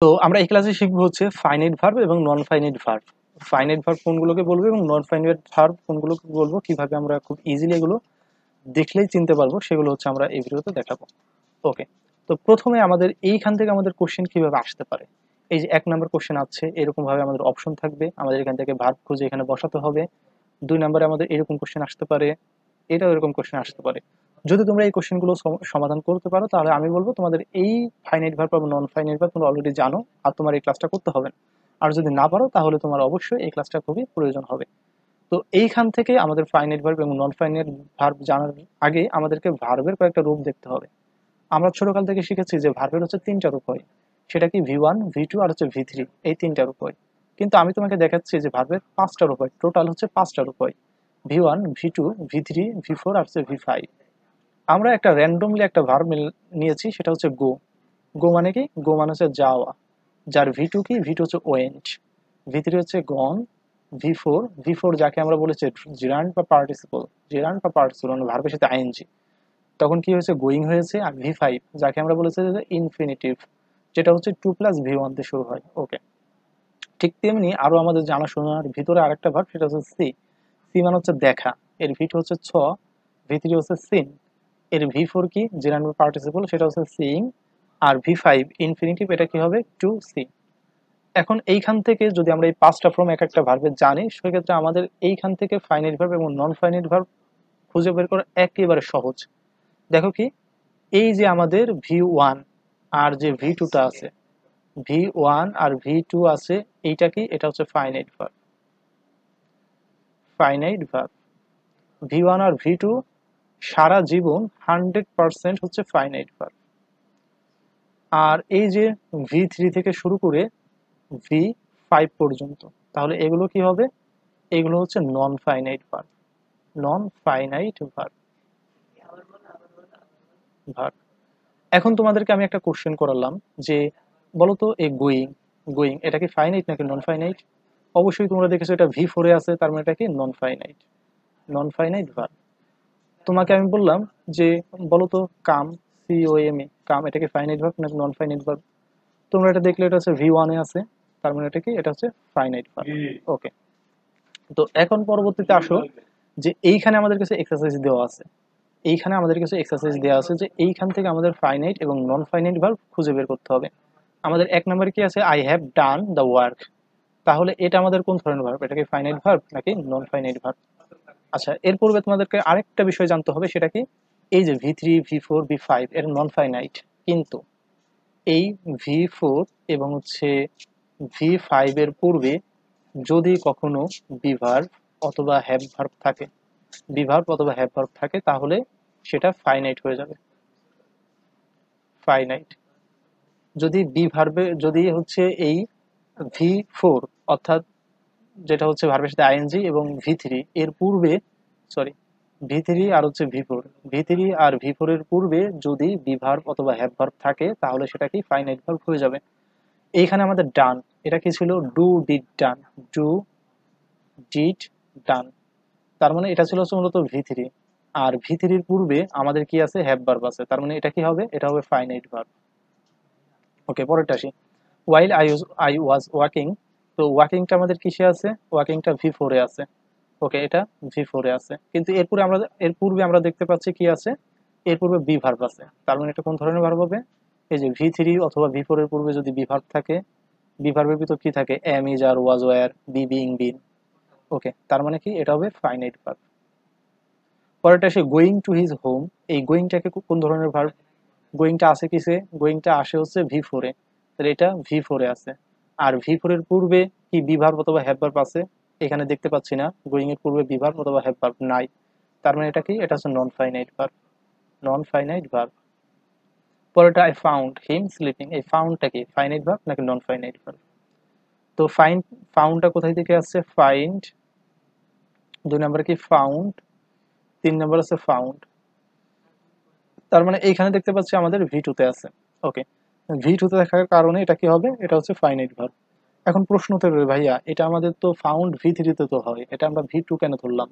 তো আমরা এই ক্লাসে শিখবো হচ্ছে ফাইনাইট ভার্ব এবং non finite verb. Finite verb কোনগুলোকে বলবো এবং নন ফাইনাইট ভার্ব কোনগুলোকে বলবো, কিভাবে আমরা খুব ইজিলি এগুলো দেখলেই চিনতে পারবো, সেগুলো হচ্ছে আমরা এই ভিডিওতে দেখাবো। ওকে, তো প্রথমে আমাদের এইখান থেকে আমাদের কোশ্চেন কিভাবে আসতে পারে। এই যে 1 নাম্বার কোশ্চেন আছে, এরকম ভাবে আমাদের অপশন থাকবে, আমাদের এখান থেকে ভার্ব খুঁজে এখানে বসাতে হবে। 2 নম্বরে আমাদের এরকম কোশ্চেন আসতে পারে, এটাও এরকম কোশ্চেন আসতে পারে। যদি তোমরা এই কোশ্চেনগুলো সমাধান করতে পারো, তাহলে আমি বলবো তোমাদের এই ফাইনাইট ভার্ব এবং নন ফাইনাইট ভার্ব তোমরা অলরেডি জানো, আর তোমার এই ক্লাসটা করতে হবে না। আর যদি না পারো, তাহলে তোমার অবশ্যই এই ক্লাসটা খুবই প্রয়োজন হবে। তো এইখান থেকে আমাদের ফাইনাইট ভার্ব এবং নন ফাইনাইট ভার্ব জানার আগে আমাদেরকে ভার্বের কয়েকটা রূপ দেখতে হবে। আমরা ছোটকাল থেকে শিখেছি যে ভার্বের হচ্ছে 3টা রূপ হয়, সেটা কি V1, V2 আর হচ্ছে V3, এই 3টা রূপ হয়। কিন্তু আমি তোমাকে দেখাচ্ছি যে ভার্বের 5টা রূপ হয়, টোটাল হচ্ছে 5টা রূপ হয়, V1, V2, V3, V4 আর হচ্ছে V5। আমরা একটা র্যান্ডমলি একটা ভার্ব নিয়েছি, সেটা হচ্ছে গো। গো মানে কি? গো মানে হচ্ছে যাওয়া, যার V2 কি? V2 হচ্ছে ওয়েন্ট, V3 হচ্ছে গন, V4 যাকে আমরা বলেছি জিরান্ড বা পার্টিসিপল, মানে ভার্বের সাথে আইএনজি, তখন কি হয়েছে? গোয়িং হয়েছে। আর V5 যাকে আমরা বলেছি যে ইনফিনিটিভ, যেটা হচ্ছে 2+V1 দিয়ে শুরু হয়। ওকে, ঠিক তেমনি আরো আমাদের জানাশোনার ভিতরে আরেকটা ভার্ব, সেটা হচ্ছে সি। সি মানে হচ্ছে দেখা, এর V2 হচ্ছে ছ, V3 হচ্ছে সিন, এর V4 কি? জেরান্ড পার্টিসিপল, সেটা হচ্ছে সিইং। আর V5 ইনফিনিটিভ, এটা কি হবে? To see. এখন এইখান থেকে যদি আমরা এই 5টা ফর্ম এক একটা ভার্বের জানি, সেক্ষেত্রে আমাদের এইখান থেকে ফাইনাইট ভার্ব এবং নন ফাইনাইট ভার্ব খুঁজে বের করা একেবারে সহজ। দেখো কি, এই যে আমাদের V1 আর যে V2টা আছে, V1 আর V2 আছে, এইটা কি? এটা হচ্ছে finite verb. Finite verb V1 আর V2 সারা জীবন 100% হচ্ছে ফাইনাইট ভার্ব। আর এই যে V3 থেকে শুরু করে V5 পর্যন্ত, তাহলে এগুলো কি হবে? এগুলো হচ্ছে নন ফাইনাইট ভার্ব। নন ফাইনাইট ভার্ব ভার্ব এখন তোমাদেরকে আমি একটা কোশ্চেন করালাম যে বলতো এই গোয়িং, এটা কি ফাইনাইট নাকি নন ফাইনাইট? অবশ্যই তোমরা দেখেছো এটা V4 এ আছে, তার মানে এটা কি? Non finite. নন ফাইনাইট ভার্ব। তোমাকে আমি বললাম যে বলতো কাম, COME, কাম, এটা কি ফাইনাইট ভার্ব নাকি নন ফাইনাইট ভার্ব? তোমরা এটা দেখলে এটা হচ্ছে V1 এ আছে, তার মানে এটা কি? এটা হচ্ছে ফাইনাইট ভার্ব। ওকে, তো এখন পরবর্তীতে আসো যে এইখানে আমাদের কাছে এক্সারসাইজ দেওয়া আছে। এইখানে আমাদের কাছে এক্সারসাইজ দেওয়া আছে যে এইখান থেকে আমাদের ফাইনাইট এবং নন ফাইনাইট ভার্ব খুঁজে বের করতে হবে। আমাদের 1 নম্বরে কি আছে? I have done the work. তাহলে এটা আমাদের কোন ধরনের ভার্ব? এটা কি ফাইনাইট ভার্ব নাকি নন ফাইনাইট ভার্ব? আচ্ছা, এর পূর্বে তোমাদেরকে আরেকটা বিষয় জানতে হবে, সেটা কি? এই যে V3, V4, V5 এর নন ফাইনাইট, কিন্তু এই V4 এবং হচ্ছে V5 এর পূর্বে যদি কখনো বি ভার্ব অথবা হ্যাভ ভার্ব থাকে, বি ভার্ব অথবা হ্যাভ ভার্ব থাকে, তাহলে সেটা ফাইনাইট হয়ে যাবে। ফাইনাইট। যদি বি ভার্বে যদি হচ্ছে এই V4, অর্থাৎ যেটা হচ্ছে ভার্বের সাথে আইএনজি, এবং V3 এর পূর্বে, সরি, V3 আর হচ্ছে V4 আর V4 এর পূর্বে যদি বি ভার্ব অথবা হ্যাভ ভার্ব থাকে, তাহলে সেটা কি? ফাইনাইট ভার্ব হয়ে যাবে। এইখানে আমাদের ডান, এটা কি ছিল? Do did done, do did done, তার মানে এটা ছিল হচ্ছে মূলত V3। আর V3 এর পূর্বে আমাদের কি আছে? হ্যাভ ভার্ব আছে, তার মানে এটা কি হবে? এটা হবে ফাইনাইট ভার্ব। ওকে, পরেরটা আসি। while I was walking, তো ওয়াকিংটা আমাদের কিসে আছে? ওয়াকিংটা V4 এ আছে। ওকে, এটা V4 এ আছে, কিন্তু এর পূর্বে আমরা দেখতে পাচ্ছি কি আছে? এর পূর্বে বি ভার্ব আছে, তার মানে এটা কোন ধরনের ভার্ব হবে? এই যে V3 অথবা V4 এর পূর্বে যদি বি ভার্ব থাকে, বি ভার্বের ভিতর কি থাকে? Am, is, are, was, were, be, being, been. Okay, তার মানে কি? এটা হবে ফাইনাইট ভার্ব। পরেরটা আসে গোয়িং টু হিজ হোম। এই গোয়িংটাকে কোন ধরনের ভার্ব? গোয়িংটা আছে কিসে? গোয়িংটা আসে হচ্ছে V4 এ, তাহলে এটা V4 এ আছে। আর V4 এর পূর্বে কি বি ভার্ব অথবা হ্যাভ ভার্ব আছে? এখানে দেখতে পাচ্ছি না, গোয়িং এর পূর্বে বি ভার্ব অথবা হ্যাভ ভার্ব নাই, তার মানে এটা কি? এটা হচ্ছে নন ফাইনাইট ভার্ব। নন ফাইনাইট ভার্ব। পরেরটা আই ফাউন্ড হিম স্লিপিং। এই ফাউন্ডটা কি? ফাইনাইট ভার্ব নাকি নন ফাইনাইট ভার্ব? তো ফাউন্ডটা কোথায় থেকে আসছে? ফাইন্ড। 2 নম্বরে কি? ফাউন্ড। 3 নম্বর আছে ফাউন্ড। তার মানে এইখানে দেখতে পাচ্ছি আমাদের V2 তে আছে। ওকে, V2 তে থাকার কারণে এটা কি হবে? এটা হচ্ছে ফাইনাইট ভার্ব। এখন প্রশ্ন তো ভাইয়া, এটা আমাদের তো ফাউন্ড V3 তে তো হয়, এটা আমরা V2 কেন ধরলাম?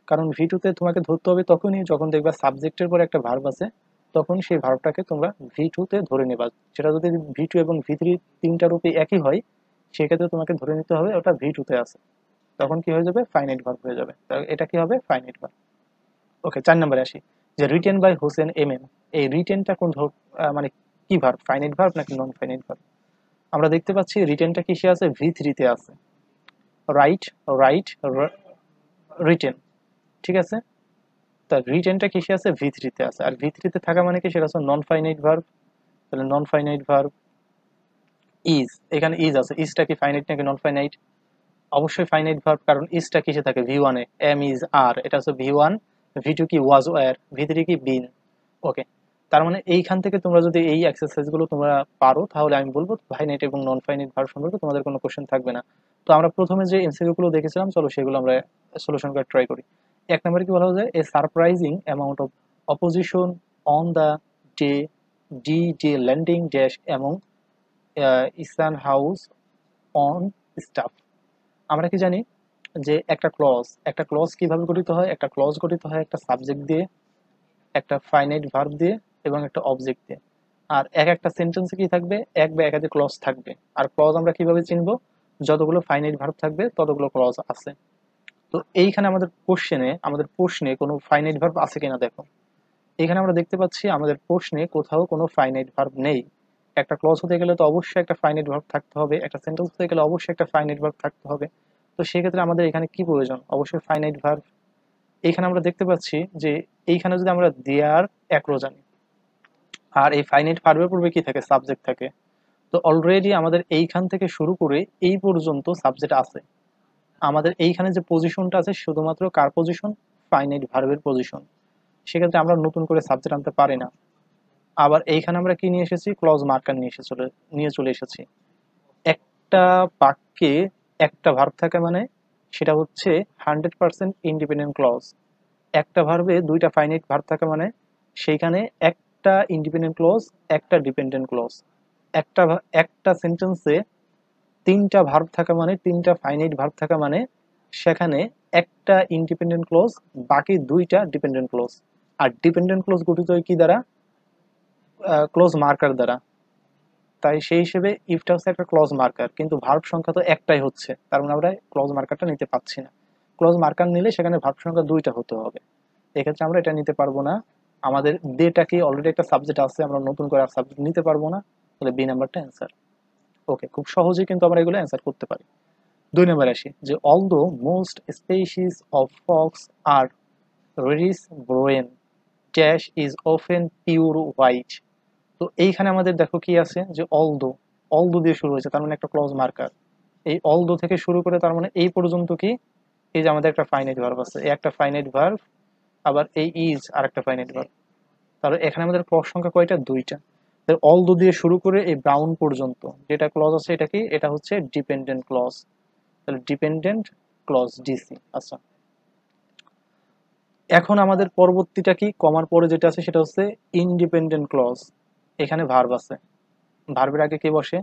কারণ V2 তে তোমাকে ধরতে হবে তখনই যখন দেখবা সাবজেক্টের পরে একটা ভার্ব আছে, তখন সেই ভার্বটাকে তোমরা V2 তে ধরে নেবা। সেটা যদি V2 এবং V3 তিনটা রূপে একই হয়, সেক্ষেত্রে তোমাকে ধরে নিতে হবে ওটা V2 তে আছে। তখন কি হয়ে যাবে? ফাইনাইট ভার্ব হয়ে যাবে। এটা কি হবে? Finite verb. ওকে, 4 নম্বরে আসি, যে রিটেন বাই হোসেন MM। এই রিটেনটা কোন মানে কি ভার্ব? ফাইনাইট ভার্ব নাকি নন ফাইনাইট ভার্ব? আমরা দেখতে পাচ্ছি রিটেনটা কিসে আছে? V3 তে আছে। রাইট, রাইট, রিটেন, ঠিক আছে? তার রিটেনটা কিসে আছে? V3 তে আছে। আর V3 তে থাকা মানে কি? সেটা হচ্ছে নন ফাইনাইট ভার্ব। তাহলে নন ফাইনাইট ভার্ব ইজ, এখানে ইজ আছে। ইজটা কি ফাইনাইট নাকি নন ফাইনাইট? অবশ্যই ফাইনাইট ভার্ব, কারণ ইজটা কিসে থাকে? V1 A. এম ইজ আর, এটা হচ্ছে V1। V2 কি? ওয়াজ ওয়্যার। V3 কি? বিন। ওকে, তার মানে এইখান থেকে তোমরা যদি এই এক্সারসাইজ গুলো তোমরা পারো, তাহলে আমি বলবো ফাইনাইট এবং নন ফাইনাইট ভার্ব সম্পর্কে তোমাদের কোনো কোশ্চেন থাকবে না। তো আমরা প্রথমে যে এমসিকিউ গুলো দেখেছিলাম, চলো সেগুলো আমরা সলিউশন করে ট্রাই করি। 1 নম্বরে কি বলা যায়? A surprising amount of opposition on the day day landing dash among ইসান হাউস অন স্টাফ। আমরা কি জানি যে একটা ক্লজ কিভাবে গঠিত হয়? একটা ক্লজ গঠিত হয় একটা সাবজেক্ট দিয়ে, একটা ফাইনাইট ভার্ব দিয়ে এবং একটা অবজেক্ট দিয়ে। আর একটা সেন্টেন্সে কি থাকবে? এক বা একাধিক ক্লজ থাকবে। আর ক্লজ আমরা কিভাবে চিনবো? যতগুলো ফাইনাইট ভার্ব থাকবে ততগুলো ক্লজ আছে। তো এইখানে আমাদের প্রশ্নে কোনো ফাইনাইট ভার্ব আছে কিনা দেখো। এখানে আমরা দেখতে পাচ্ছি আমাদের প্রশ্নে কোথাও কোনো ফাইনাইট ভার্ব নেই। একটা ক্লজ হতে গেলে তো অবশ্যই একটা ফাইনাইট ভার্ব থাকতে হবে, একটা সেন্টেন্স হতে গেলে অবশ্যই একটা ফাইনাইট ভার্ব থাকতে হবে। তো সেক্ষেত্রে আমাদের এখানে কি প্রয়োজন? অবশ্যই ফাইনাইট ভার্ব। এইখানে আমরা দেখতে পাচ্ছি যে এইখানে যদি আমরা দেয়ার একরো জানি, আর এই ফাইনাইট ভার্বের পূর্বে কি থাকে? সাবজেক্ট থাকে। তো অলরেডি আমাদের এইখান থেকে শুরু করে এই পর্যন্ত সাবজেক্ট আছে। আমাদের এইখানে যে পজিশনটা আছে শুধুমাত্র কার পজিশন? ফাইনাইট ভার্বের পজিশন। সেক্ষেত্রে আমরা নতুন করে সাবজেক্ট আনতে পারি না। আবার এইখানে আমরা কি নিয়ে এসেছি? ক্লজ মার্কার নিয়ে চলে এসেছি। একটা বাক্যে একটা ভার্ব থাকে মানে সেটা হচ্ছে 100% ইন্ডিপেন্ডেন্ট ক্লজ। একটা ভার্বে দুইটা ফাইনাইট ভার্ব থাকে মানে সেইখানে একটা ইন্ডিপেন্ডেন্ট ক্লজ, একটা ডিপেন্ডেন্ট ক্লজ। একটা সেন্টেন্সে তিনটা ভার্ব থাকা মানে, তিনটা ফাইনাইট ভার্ব থাকা মানে সেখানে একটা ইন্ডিপেন্ডেন্ট ক্লজ, বাকি দুইটা ডিপেন্ডেন্ট ক্লজ। আর ডিপেন্ডেন্ট ক্লজ গঠিত হয় কি দ্বারা? ক্লজ মার্কার দ্বারা। তাই সেই হিসেবে ইফটা হচ্ছে একটা ক্লজ মার্কার, কিন্তু ভার্ব সংখ্যা তো একটাই হচ্ছে, তার মানে আমরা ক্লজ মার্কারটা নিতে পাচ্ছি না। ক্লজ মার্কার নিলে সেখানে ভার্ব সংখ্যা দুইটা হতে হবে। এক্ষেত্রে আমরা এটা নিতে পারবো না। আমাদের দেটা কি? অলরেডি একটা সাবজেক্ট আছে, আমরা নতুন করে আর সাবজেক্ট নিতে পারবো না। তাহলে বি নাম্বারটা অ্যান্সার। ওকে, খুব সহজেই কিন্তু আমরা এগুলো অ্যান্সার করতে পারি। 2 নম্বরে আসি, যে although most species of fox are reddish brown dash is often pure white. তো এইখানে আমাদের দেখো কি আছে? যে অলদো দিয়ে শুরু হয়েছে, তার মানে একটা ক্লজ মার্কার। এই অলদো থেকে শুরু করে তার মানে এই পর্যন্ত কি? এই যে আমাদের একটা ফাইনাইট ভার্ব আছে, এই একটা ফাইনাইট ভার্ব, আবার এই ইজ আর একটা ফাইনাইট ভার্ব। তাহলে এখানে আমাদের ক্লজ সংখ্যা কয়টা? দুইটা। অলদো দিয়ে শুরু করে এই ব্রাউন পর্যন্ত যেটা ক্লজ আছে এটা কি? এটা হচ্ছে ডিপেন্ডেন্ট ক্লজ। তাহলে ডিপেন্ডেন্ট ক্লজ, ডিসি। আচ্ছা, এখন আমাদের পরবর্তীটা কি? কমার পরে যেটা আছে সেটা হচ্ছে ইনডিপেন্ডেন্ট ক্লজ। এখানে ভার্ব আছে, ভার্বের আগে কে বসে?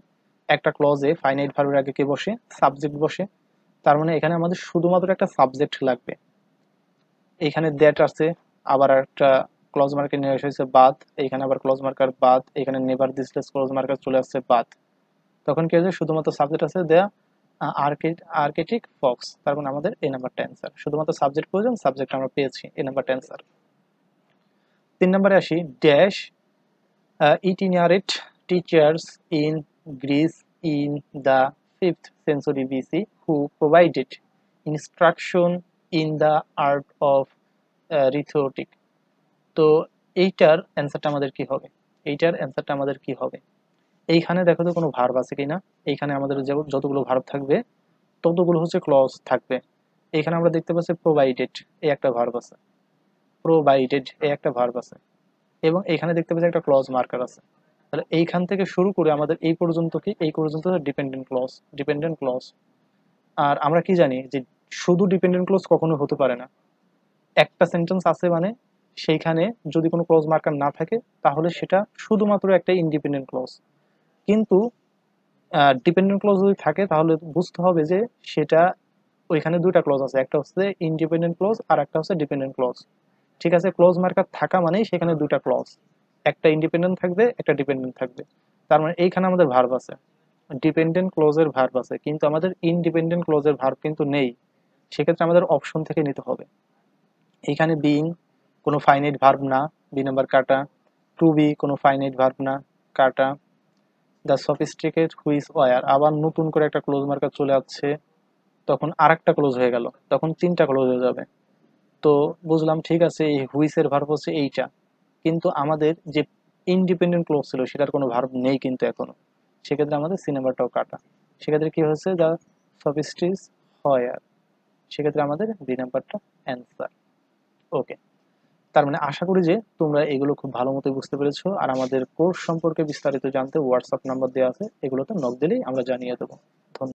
একটা ক্লজে ফাইনাইট ভার্বের আগে কে বসে? সাবজেক্ট বসে। তার মানে এখানে আমাদের শুধুমাত্র একটা সাবজেক্ট লাগবে। এখানে দ্যাট আছে, আবার একটা ক্লজ মার্কার নিয়ে আসা হয়েছে বাদ, এখানে আবার ক্লজ মার্কার বাদ, এখানে নেভার দিসলেস ক্লজ মার্কার চলে আসছে বাদ। তখন কি হয়েছে? শুধুমাত্র সাবজেক্ট আছে, দেয়া আর্কেটিক ফক্স। তার মানে আমাদের এই নাম্বারটা অ্যান্সার। শুধুমাত্র সাবজেক্ট প্রয়োজন, সাবজেক্ট আমরা পেয়েছি, এই নাম্বারটা অ্যান্সার। 3 নম্বরে আসি, dash itinerant teachers in Greece in the 5th century BC who provided instruction in the art of rhetoric। তো এইটার অ্যান্সারটা আমাদের কি হবে? এইখানে দেখো তো কোনো ভার্ব আছে কিনা। এইখানে আমাদের যতগুলো ভার্ব থাকবে ততগুলো হচ্ছে ক্লজ থাকবে। এখানে আমরা দেখতে পাচ্ছি প্রোভাইডেড, এই একটা ভার্ব আছে, এবং এখানে দেখতে পাচ্ছি একটা ক্লজ মার্কার আছে। তাহলে এইখান থেকে শুরু করে আমাদের এই পর্যন্ত কি? এই পর্যন্ত ডিপেন্ডেন্ট ক্লজ। আর আমরা কি জানি যে শুধু ডিপেন্ডেন্ট ক্লজ কখনো হতে পারে না। একটা সেন্টেন্স আছে মানে সেইখানে যদি কোনো ক্লজ মার্কার না থাকে তাহলে সেটা শুধুমাত্র একটা ইন্ডিপেন্ডেন্ট ক্লজ। কিন্তু ডিপেন্ডেন্ট ক্লজ যদি থাকে তাহলে বুঝতে হবে যে সেটা ওইখানে দুইটা ক্লজ আছে, একটা হচ্ছে ইন্ডিপেন্ডেন্ট ক্লজ আর একটা হচ্ছে ডিপেন্ডেন্ট ক্লজ। ঠিক আছে, ক্লজ মার্কার থাকা মানেই সেখানে দুইটা ক্লজ, একটা ইন্ডিপেন্ডেন্ট থাকবে, একটা ডিপেন্ডেন্ট থাকবে। তার মানে এইখানে আমাদের ভার্ব আছে, ডিপেন্ডেন্ট ক্লোজের ভার্ব আছে, কিন্তু আমাদের ইনডিপেন্ডেন্ট ক্লোজের ভার্ব কিন্তু নেই। সেক্ষেত্রে আমাদের অপশন থেকে নিতে হবে। এইখানে বিইং কোনো ফাইনাইট ভার্ব না, বি নাম্বার কাটা। টু বি কোনো ফাইনাইট ভার্ব না, কাটা। দ্য সফিস্টিকেট হুইস ওয়ার, আবার নতুন করে একটা ক্লোজ মার্কার চলে আসছে, তখন আরেকটা ক্লোজ হয়ে গেল, তখন তিনটা ক্লোজ হয়ে যাবে। তো বুঝলাম, ঠিক আছে, এই হুইসের ভার্ব হচ্ছে এইটা, কিন্তু আমাদের যে ইন্ডিপেন্ডেন্ট ক্লোজ ছিল সেটার কোনো ভার্ব নেই কিন্তু এখনো। সেক্ষেত্রে আমাদের সি নাম্বারটাও কাটা। সেক্ষেত্রে কি হচ্ছে, দ্য সফিস্টিস হয়ার। সেক্ষেত্রে আমাদের বি নাম্বারটা অ্যান্সার। ওকে। তার মানে আশা করি যে তোমরা এগুলো খুব ভালো মতো বুঝতে পেরেছো। আর আমাদের কোর্স সম্পর্কে বিস্তারিত জানতে হোয়াটসঅ্যাপ নাম্বার দেওয়া আছে, এগুলোতে নক দিলেই আমরা জানিয়ে দেবো। ধন্যবাদ।